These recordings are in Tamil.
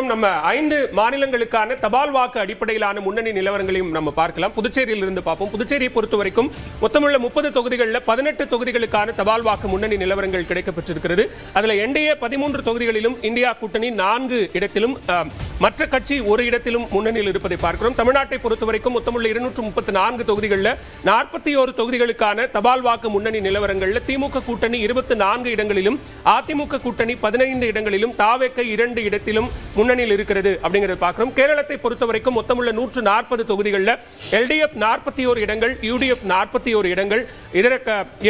பார்க்கிறோம். நம்ம 5 மாநிலங்களுக்கான தபால் வாக்கு அடிப்படையிலான முன்னணி நிலவரங்களையும் நம்ம பார்க்கலாம். புதுச்சேரியில் இருந்து பார்ப்போம். புதுச்சேரியை பொறுத்த வரைக்கும் மொத்தமுள்ள 30 தொகுதிகளில் 18 தொகுதிகளுக்கான தபால் வாக்கு முன்னணி நிலவரங்கள் கிடைக்கப்பட்டிருக்கிறது. அதுல என்டிஏ 13 தொகுதிகளிலும், இந்தியா கூட்டணி 4 இடத்திலும், மற்ற கட்சி ஒரு இடத்திலும் முன்னணியில் இருப்பதை பார்க்கிறோம். தமிழ்நாட்டை பொறுத்த வரைக்கும் மொத்தமுள்ள 234 தொகுதிகளில் 41 தொகுதிகளுக்கான தபால் வாக்கு முன்னணி நிலவரங்களில் திமுக கூட்டணி 24 இடங்களிலும், அதிமுக கூட்டணி 15 இடங்களிலும், தாவேக 2 இடத்திலும் முன்னணியில் இருக்கிறது அப்படிங்கிறது பார்க்கிறோம். கேரளத்தை பொறுத்த வரைக்கும் மொத்தமுள்ள 140 தொகுதிகளில் எல்டிஎஃப் 41 இடங்கள், யூடிஎஃப் 41 இடங்கள், இதர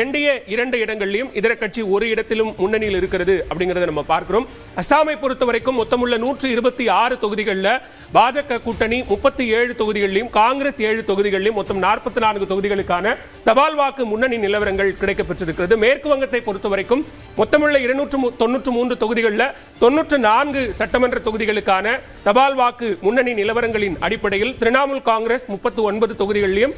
என்டிஏ 2 இடங்களிலும், இதர கட்சி ஒரு இடத்திலும் முன்னணியில் இருக்கிறது அப்படிங்கிறத நம்ம பார்க்கிறோம். அசாமை பொறுத்த வரைக்கும் மொத்தமுள்ள 126 தொகுதிகளில் பாஜக கூட்டணி 37 தொகுதிகளிலும், காங்கிரஸ் 7 தொகுதிகளிலும், மொத்தம் 44 தொகுதிகளுக்கான தபால் வாக்கு முன்னணி நிலவரங்கள் கிடைக்கப்பட்டிருக்கிறது. மேற்கு வங்கத்தை பொறுத்த வரைக்கும் மொத்தமுள்ள 293 தொகுதிகளில் 94 சட்டமன்ற தொகுதிகளுக்கான தபால் வாக்கு முன்னணி நிலவரங்களின் அடிப்படையில் திரிணாமுல் காங்கிரஸ் 39 தொகுதிகளிலும்,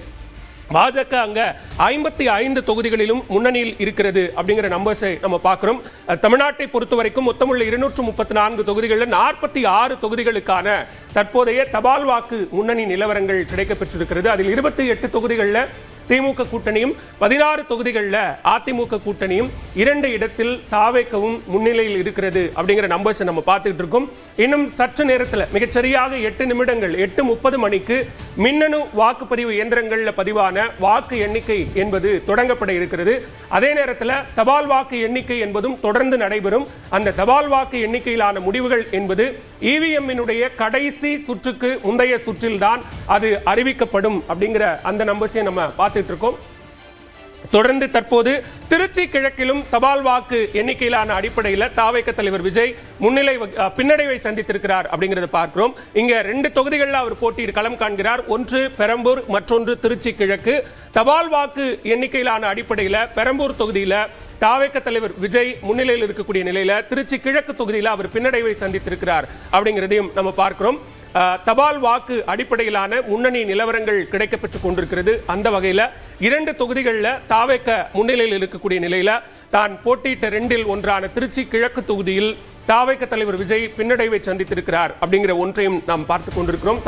பாஜக அங்க 55 தொகுதிகளிலும் முன்னணியில் இருக்கிறது அப்படிங்கிற நம்பர்ஸை நம்ம பார்க்கிறோம். தமிழ்நாட்டை பொறுத்த வரைக்கும் மொத்தமுள்ள 234 தொகுதிகளில் 46 தொகுதிகளுக்கான தற்போதைய தபால் வாக்கு முன்னணி நிலவரங்கள் கிடைக்கப்பெற்றிருக்கிறது. அதில் 28 தொகுதிகளில் திமுக கூட்டணியும், 16 தொகுதிகளில் அதிமுக கூட்டணியும், 2 இடத்தில் தாவேகவும் முன்னிலையில் இருக்கிறது அப்படிங்கிற நம்பர்ஸ் நம்ம பார்த்துட்டு இருக்கோம். இன்னும் சற்று நேரத்தில் மிகச்சரியாக 8 நிமிடங்கள் 8:30 மணிக்கு மின்னணு வாக்குப்பதிவு இயந்திரங்களில் பதிவான வாக்கு எண்ணிக்கை என்பது தொடங்கப்பட இருக்கிறது. அதே நேரத்தில் தபால் வாக்கு எண்ணிக்கை என்பதும் தொடர்ந்து நடைபெறும். அந்த தபால் வாக்கு எண்ணிக்கையிலான முடிவுகள் என்பது இவிஎம்மினுடைய கடைசி சுற்றுக்கு முந்தைய சுற்றில்தான் அது அறிவிக்கப்படும் அப்படிங்கிற அந்த நம்பர்ஸை நம்ம பார்த்துட்டு இருக்கோம். தொடர்ந்து தற்போது திருச்சி கிழக்கிலும் தபால் வாக்கு எண்ணிக்கையிலான அடிப்படையில் தாவேக தலைவர் விஜய் பின்னடைவை சந்தித்திருக்கிறார் அப்படிங்கிறத பார்க்கிறோம். இங்க 2 தொகுதிகளில் அவர் போட்டியிட்டு களம் காண்கிறார். ஒன்று பெரம்பூர், மற்றொன்று திருச்சி கிழக்கு. தபால் வாக்கு எண்ணிக்கையிலான அடிப்படையில் பெரம்பூர் தொகுதியில தாவேக தலைவர் விஜய் முன்னிலையில் இருக்கக்கூடிய நிலையில திருச்சி கிழக்கு தொகுதியில் அவர் பின்னடைவை சந்தித்திருக்கிறார் அப்படிங்கிறதையும் நம்ம பார்க்கிறோம். தபால் வாக்கு அடிப்படையிலான முன்னணி நிலவரங்கள் கிடைக்கப்பெற்றுக் கொண்டிருக்கிறது. அந்த வகையில் 2 தொகுதிகளில் தாவேக முன்னிலையில் இருக்கக்கூடிய நிலையில தான் போட்டியிட்ட 2இல் ஒன்றான திருச்சி கிழக்கு தொகுதியில் தாவேக தலைவர் விஜய் பின்னடைவை சந்தித்திருக்கிறார் அப்படிங்கிற ஒன்றையும் நாம் பார்த்துக் கொண்டிருக்கிறோம்.